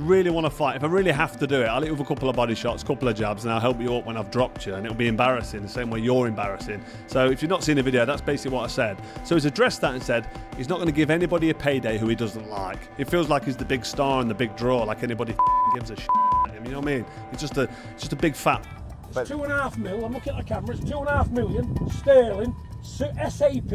Really want to fight, if I really have to do it, I'll hit with a couple of body shots, a couple of jabs, and I'll help you up when I've dropped you, and it'll be embarrassing the same way you're embarrassing. So if you've not seen the video, that's basically what I said. So he's addressed that and said he's not going to give anybody a payday who he doesn't like. It feels like he's the big star and the big draw, like anybody gives a shit at him, you know what I mean? It's just a big fat... It's 2.5 mil, I'm looking at the camera, it's 2.5 million sterling, SAP,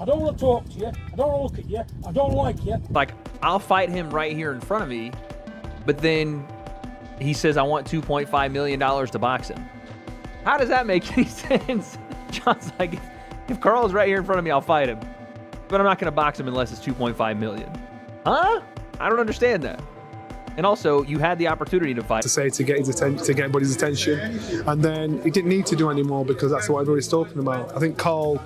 I don't want to talk to you, I don't want to look at you, I don't like you. Like, I'll fight him right here in front of me, but then he says, I want $2.5 million to box him. How does that make any sense? John's like, if Carl's right here in front of me, I'll fight him. But I'm not going to box him unless it's $2.5 million. Huh? I don't understand that. And also, you had the opportunity to fight. To get his attention, to get everybody's attention, and then he didn't need to do any more because that's what everybody's talking about. I think Carl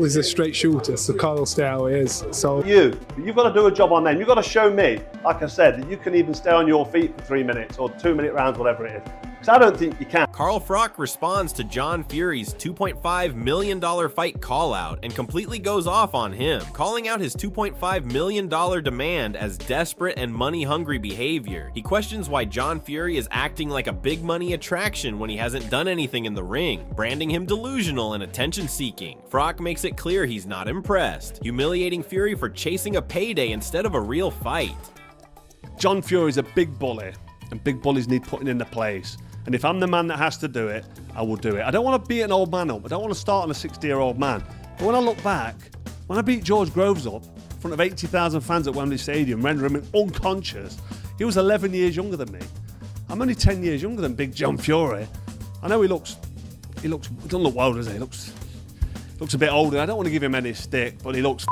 is a straight shooter, so Carl will stay how he is. So you've got to do a job on them. You've got to show me, like I said, that you can even stay on your feet for 3 minutes or 2-minute rounds, whatever it is. Because I don't think you can. Carl Froch responds to John Fury's $2.5 million fight call-out and completely goes off on him, calling out his $2.5 million demand as desperate and money-hungry behavior. He questions why John Fury is acting like a big money attraction when he hasn't done anything in the ring, branding him delusional and attention-seeking. Froch makes it clear he's not impressed, humiliating Fury for chasing a payday instead of a real fight. John Fury's a big bully, and big bullies need putting into place. And if I'm the man that has to do it, I will do it. I don't want to beat an old man up. I don't want to start on a 60-year-old man. But when I look back, when I beat George Groves up in front of 80,000 fans at Wembley Stadium, rendering him unconscious, he was 11 years younger than me. I'm only 10 years younger than Big John Fury. I know he doesn't look well, does he? He looks a bit older. I don't want to give him any stick, but he looks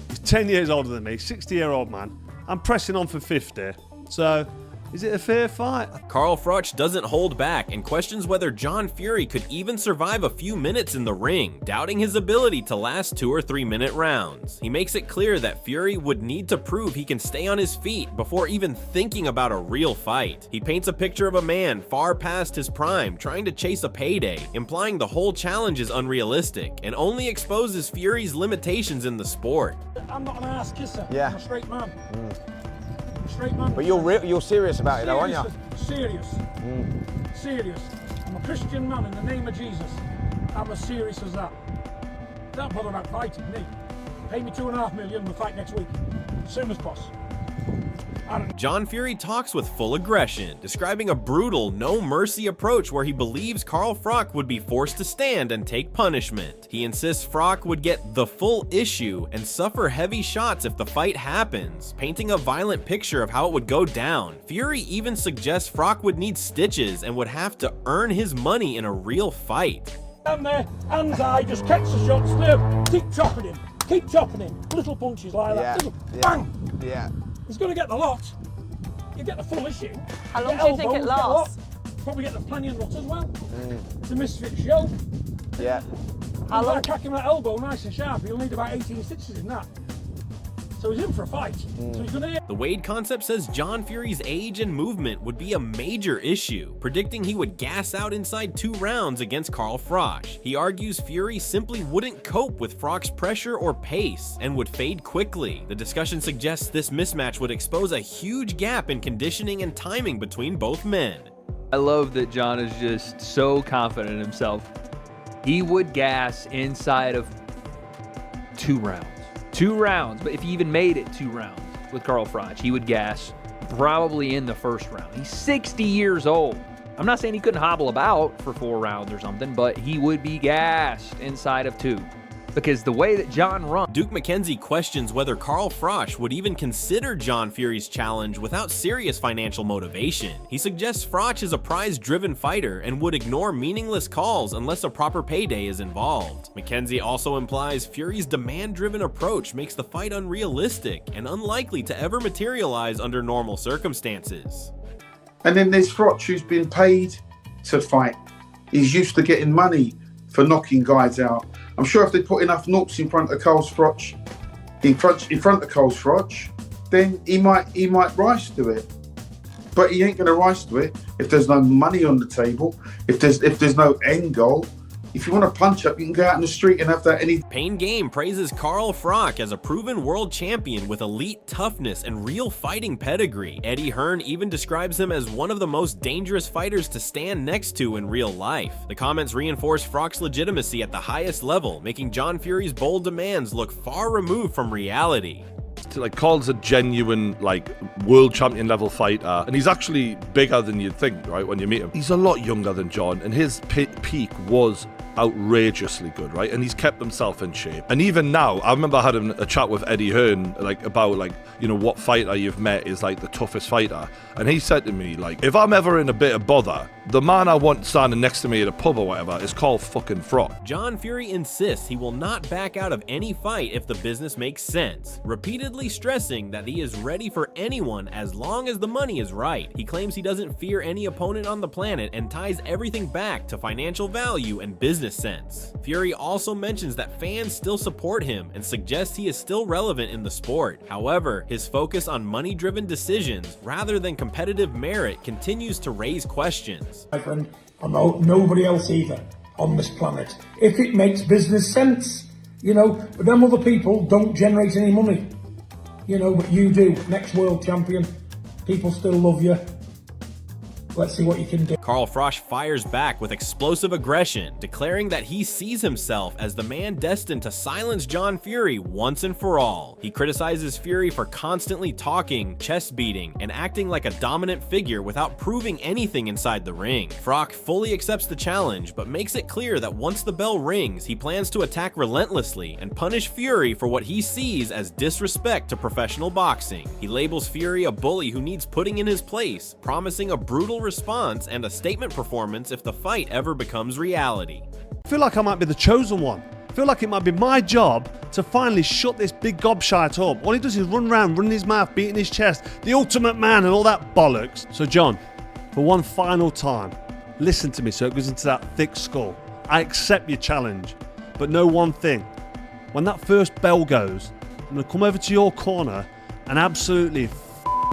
He's 10 years older than me, 60-year-old man. I'm pressing on for 50. So... is it a fair fight? Carl Froch doesn't hold back and questions whether John Fury could even survive a few minutes in the ring, doubting his ability to last 2 or 3 minute rounds. He makes it clear that Fury would need to prove he can stay on his feet before even thinking about a real fight. He paints a picture of a man far past his prime trying to chase a payday, implying the whole challenge is unrealistic and only exposes Fury's limitations in the sport. I'm not an ass kisser, Yeah. I'm a straight man. Straight man. But you're serious about it though, aren't you? Serious. Serious. I'm a Christian man in the name of Jesus. I'm as serious as that. Don't bother about fighting me. Pay me $2.5 million, we'll fight next week. As soon as possible. John Fury talks with full aggression, describing a brutal, no-mercy approach where he believes Carl Froch would be forced to stand and take punishment. He insists Froch would get the full issue and suffer heavy shots if the fight happens, painting a violent picture of how it would go down. Fury even suggests Froch would need stitches and would have to earn his money in a real fight. Stand there, hands high, just catch the shots, no, keep chopping him, little punches like that, little bang! Yeah. He's going to get the lot. You get the full issue. How long do you think it lasts? Probably get the planning and lot as well. It's a misfit show. Yeah. How long? Crack him that elbow nice and sharp. He'll need about 18 stitches in that. So he's in for a fight. So he's going to hit. The Wade concept says John Fury's age and movement would be a major issue, predicting he would gas out inside 2 rounds against Carl Froch. He argues Fury simply wouldn't cope with Froch's pressure or pace and would fade quickly. The discussion suggests this mismatch would expose a huge gap in conditioning and timing between both men. I love that John is just so confident in himself. He would gas inside of 2 rounds. 2 rounds, but if he even made it 2 rounds with Carl Froch, he would gas probably in the first round. He's 60 years old. I'm not saying he couldn't hobble about for 4 rounds or something, but he would be gassed inside of 2. Because the way that John runs... Duke McKenzie questions whether Carl Froch would even consider John Fury's challenge without serious financial motivation. He suggests Froch is a prize-driven fighter and would ignore meaningless calls unless a proper payday is involved. McKenzie also implies Fury's demand-driven approach makes the fight unrealistic and unlikely to ever materialize under normal circumstances. And then there's Froch, who's been paid to fight. He's used to getting money for knocking guys out. I'm sure if they put enough knocks in front of Carl Froch, in front of Carl Froch, then he might rise to it. But he ain't going to rise to it if there's no money on the table, if there's no end goal, If you want to punch up, you can go out in the street and have that any. Pain Game praises Carl Froch as a proven world champion with elite toughness and real fighting pedigree. Eddie Hearn even describes him as one of the most dangerous fighters to stand next to in real life. The comments reinforce Froch's legitimacy at the highest level, making John Fury's bold demands look far removed from reality. Like, Carl's a genuine, like, world champion level fighter, and he's actually bigger than you'd think, right, when you meet him. He's a lot younger than John, and his peak was outrageously good, right? And he's kept himself in shape. And even now, I remember I had a chat with Eddie Hearn, like, about, like, you know, what fighter you've met is, like, the toughest fighter. And he said to me, like, if I'm ever in a bit of bother, the man I want standing next to me at a pub or whatever is called fucking Froch. John Fury insists he will not back out of any fight if the business makes sense, repeatedly stressing that he is ready for anyone as long as the money is right. He claims he doesn't fear any opponent on the planet and ties everything back to financial value and business sense. Fury also mentions that fans still support him and suggests he is still relevant in the sport. However, his focus on money-driven decisions rather than competitive merit continues to raise questions. My friend, I know nobody else either on this planet. If it makes business sense, you know, but them other people don't generate any money. You know, but you do. Next world champion. People still love you. Let's see what you can do. Carl Froch fires back with explosive aggression, declaring that he sees himself as the man destined to silence John Fury once and for all. He criticizes Fury for constantly talking, chest beating, and acting like a dominant figure without proving anything inside the ring. Froch fully accepts the challenge, but makes it clear that once the bell rings, he plans to attack relentlessly and punish Fury for what he sees as disrespect to professional boxing. He labels Fury a bully who needs putting in his place, promising a brutal response and a statement performance if the fight ever becomes reality. I feel like I might be the chosen one. I feel like it might be my job to finally shut this big gobshite up. All he does is run around, running his mouth, beating his chest, the ultimate man and all that bollocks. So John, for one final time, listen to me so it goes into that thick skull. I accept your challenge, but know one thing. When that first bell goes, I'm going to come over to your corner and absolutely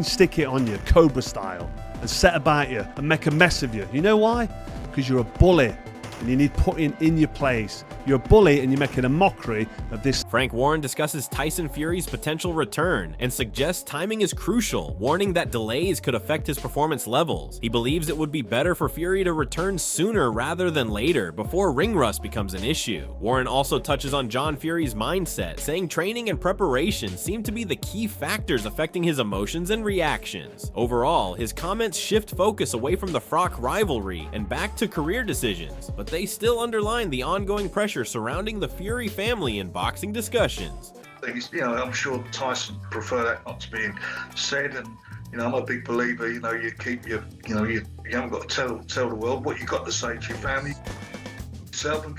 stick it on you, Cobra style, and set about you and make a mess of you. You know why? Because you're a bully and you need putting in your place. You're a bully and you're making a mockery of this. Frank Warren discusses Tyson Fury's potential return and suggests timing is crucial, warning that delays could affect his performance levels. He believes it would be better for Fury to return sooner rather than later, before ring rust becomes an issue. Warren also touches on John Fury's mindset, saying training and preparation seem to be the key factors affecting his emotions and reactions. Overall, his comments shift focus away from the Froch rivalry and back to career decisions, but they still underline the ongoing pressure surrounding the Fury family in boxing discussions. You know, I'm sure Tyson prefer that not to be said, and you know, I'm a big believer. You know, you keep your, you know, you haven't got to tell the world what you got to say to your family, yourself, and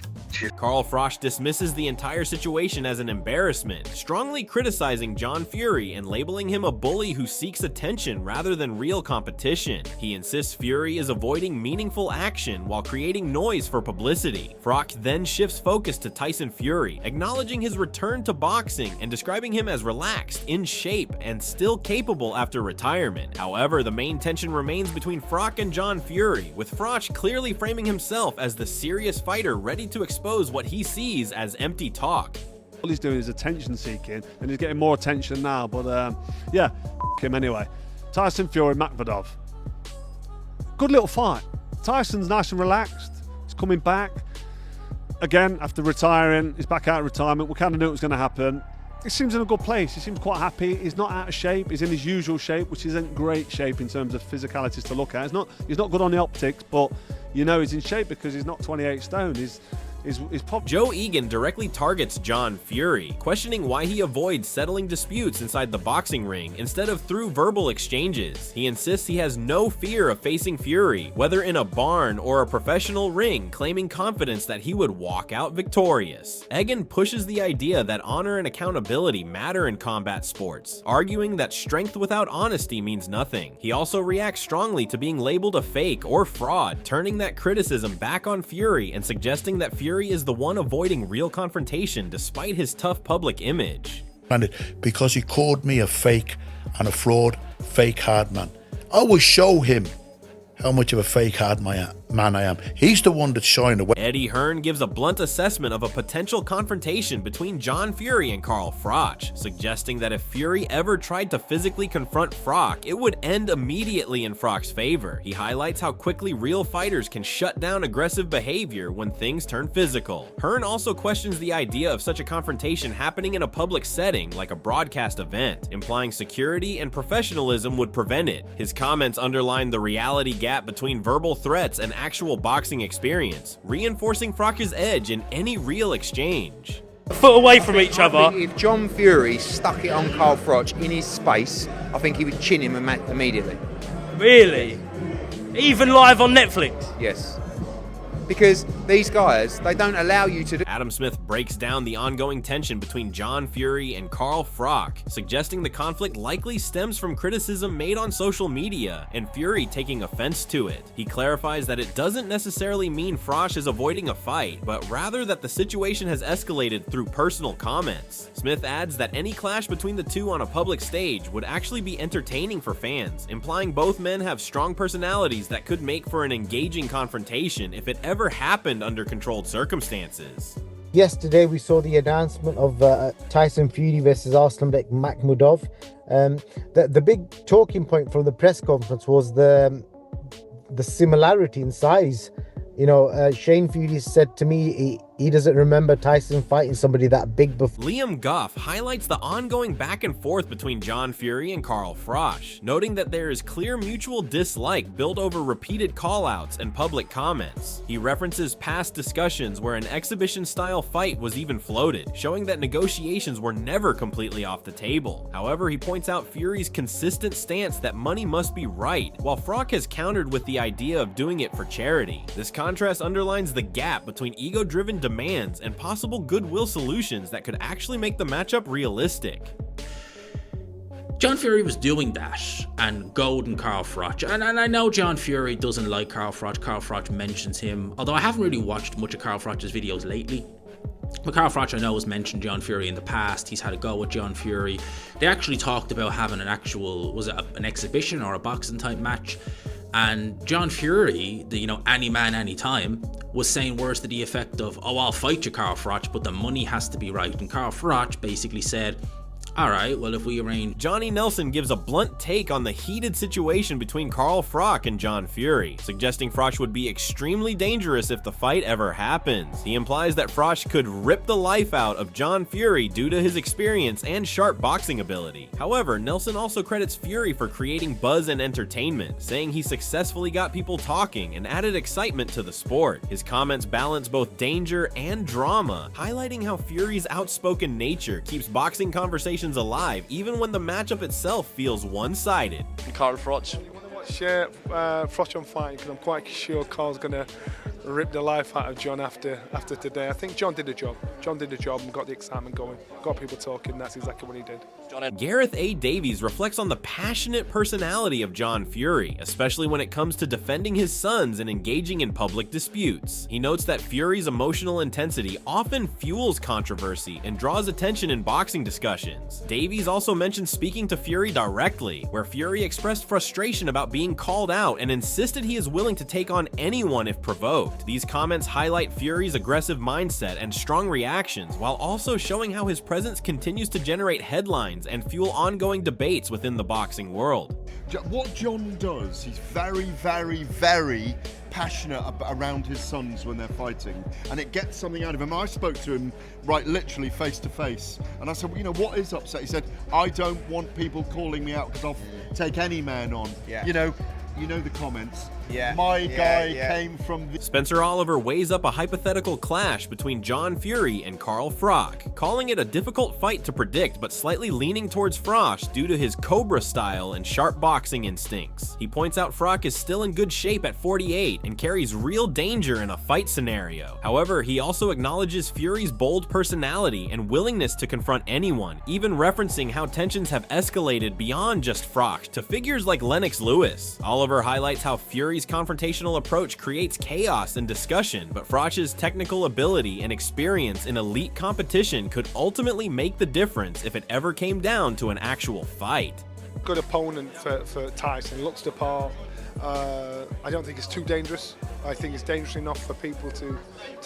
Carl Froch dismisses the entire situation as an embarrassment, strongly criticizing John Fury and labeling him a bully who seeks attention rather than real competition. He insists Fury is avoiding meaningful action while creating noise for publicity. Froch then shifts focus to Tyson Fury, acknowledging his return to boxing and describing him as relaxed, in shape, and still capable after retirement. However, the main tension remains between Froch and John Fury, with Froch clearly framing himself as the serious fighter ready to expose what he sees as empty talk. All he's doing is attention seeking, and he's getting more attention now, but yeah, him anyway. Tyson Fury, Makvedov. Good little fight. Tyson's nice and relaxed. He's coming back. Again, after retiring, he's back out of retirement. We kind of knew it was going to happen. He seems in a good place. He seems quite happy. He's not out of shape. He's in his usual shape, which isn't great shape in terms of physicalities to look at. He's not good on the optics, but you know he's in shape because he's not 28 stone. He's Joe Egan directly targets John Fury, questioning why he avoids settling disputes inside the boxing ring instead of through verbal exchanges. He insists he has no fear of facing Fury, whether in a barn or a professional ring, claiming confidence that he would walk out victorious. Egan pushes the idea that honor and accountability matter in combat sports, arguing that strength without honesty means nothing. He also reacts strongly to being labeled a fake or fraud, turning that criticism back on Fury and suggesting that Fury is the one avoiding real confrontation despite his tough public image. Because he called me a fake and a fraud, fake hard man. I will show him how much of a fake hard man I am. man I am. He's the one that's shying away. Eddie Hearn gives a blunt assessment of a potential confrontation between John Fury and Carl Froch, suggesting that if Fury ever tried to physically confront Froch, it would end immediately in Froch's favor. He highlights how quickly real fighters can shut down aggressive behavior when things turn physical. Hearn also questions the idea of such a confrontation happening in a public setting like a broadcast event, implying security and professionalism would prevent it. His comments underline the reality gap between verbal threats and actual boxing experience, reinforcing Froch's edge in any real exchange. A foot away from each other. If John Fury stuck it on Carl Froch in his space, I think he would chin him immediately. Really? Even live on Netflix? Yes. Because these guys, they don't allow you to do. Adam Smith breaks down the ongoing tension between John Fury and Carl Froch, suggesting the conflict likely stems from criticism made on social media and Fury taking offense to it. He clarifies that it doesn't necessarily mean Froch is avoiding a fight, but rather that the situation has escalated through personal comments. Smith adds that any clash between the two on a public stage would actually be entertaining for fans, implying both men have strong personalities that could make for an engaging confrontation if it ever happened under controlled circumstances. Yesterday we saw the announcement of Tyson Fury versus Arslanbek Makhmudov. The big talking point from the press conference was the similarity in size. You know, Shane Fury said to me he doesn't remember Tyson fighting somebody that big before. Liam Goff highlights the ongoing back and forth between John Fury and Carl Froch, noting that there is clear mutual dislike built over repeated callouts and public comments. He references past discussions where an exhibition-style fight was even floated, showing that negotiations were never completely off the table. However, he points out Fury's consistent stance that money must be right, while Froch has countered with the idea of doing it for charity. This contrast underlines the gap between ego-driven demands and possible goodwill solutions that could actually make the matchup realistic. John Fury was doing that and goading Carl Froch, and I know John Fury doesn't like Carl Froch. Carl Froch mentions him, although I haven't really watched much of Carl Froch's videos lately. But Carl Froch, I know, has mentioned John Fury in the past. He's had a go with John Fury. They actually talked about having an actual, was it an exhibition or a boxing type match? And John Fury, the any man, anytime, was saying words to the effect of, "Oh, I'll fight you, Carl Froch, but the money has to be right." And Carl Froch basically said, "All right, well, if we arrange..." Johnny Nelson gives a blunt take on the heated situation between Carl Froch and John Fury, suggesting Froch would be extremely dangerous if the fight ever happens. He implies that Froch could rip the life out of John Fury due to his experience and sharp boxing ability. However, Nelson also credits Fury for creating buzz and entertainment, saying he successfully got people talking and added excitement to the sport. His comments balance both danger and drama, highlighting how Fury's outspoken nature keeps boxing conversations alive even when the matchup itself feels one-sided. Carl Froch. Share Froch on fighting because I'm quite sure Carl's going to rip the life out of John after today. I think John did a job. John did a job and got the excitement going, got people talking. That's exactly what he did. Gareth A. Davies reflects on the passionate personality of John Fury, especially when it comes to defending his sons and engaging in public disputes. He notes that Fury's emotional intensity often fuels controversy and draws attention in boxing discussions. Davies also mentions speaking to Fury directly, where Fury expressed frustration about being called out and insisted he is willing to take on anyone if provoked. These comments highlight Fury's aggressive mindset and strong reactions, while also showing how his presence continues to generate headlines and fuel ongoing debates within the boxing world. What John does, he's very, very, very passionate around his sons when they're fighting, and it gets something out of him. I spoke to him literally face to face, and I said, well, what is upset? He said, I don't want people calling me out because I'll take any man on. Yeah. You know the comments. Yeah. My guy came from the... Spencer Oliver weighs up a hypothetical clash between John Fury and Carl Froch, calling it a difficult fight to predict but slightly leaning towards Froch due to his Cobra style and sharp boxing instincts. He points out Froch is still in good shape at 48 and carries real danger in a fight scenario. However, he also acknowledges Fury's bold personality and willingness to confront anyone, even referencing how tensions have escalated beyond just Froch to figures like Lennox Lewis. Oliver highlights how Fury's confrontational approach creates chaos and discussion, but Froch's technical ability and experience in elite competition could ultimately make the difference if it ever came down to an actual fight. Good opponent for Tyson, looks the part, I don't think it's too dangerous. I think it's dangerous enough for people to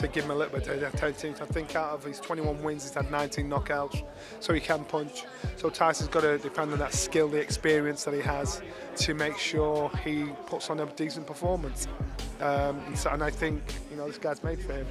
give him a little bit of attention. I think out of his 21 wins, he's had 19 knockouts, so he can punch. So Tyson's got to depend on that skill, the experience that he has, to make sure he puts on a decent performance. And I think, this guy's made for him.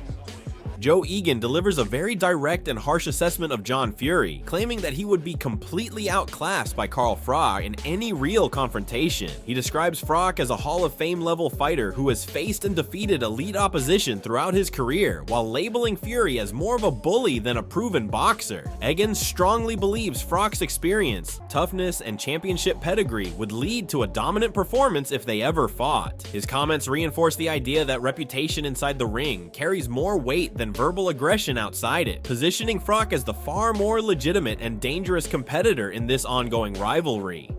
Joe Egan delivers a very direct and harsh assessment of John Fury, claiming that he would be completely outclassed by Carl Froch in any real confrontation. He describes Froch as a Hall of Fame level fighter who has faced and defeated elite opposition throughout his career, while labeling Fury as more of a bully than a proven boxer. Egan strongly believes Froch's experience, toughness, and championship pedigree would lead to a dominant performance if they ever fought. His comments reinforce the idea that reputation inside the ring carries more weight than verbal aggression outside it, positioning Froch as the far more legitimate and dangerous competitor in this ongoing rivalry.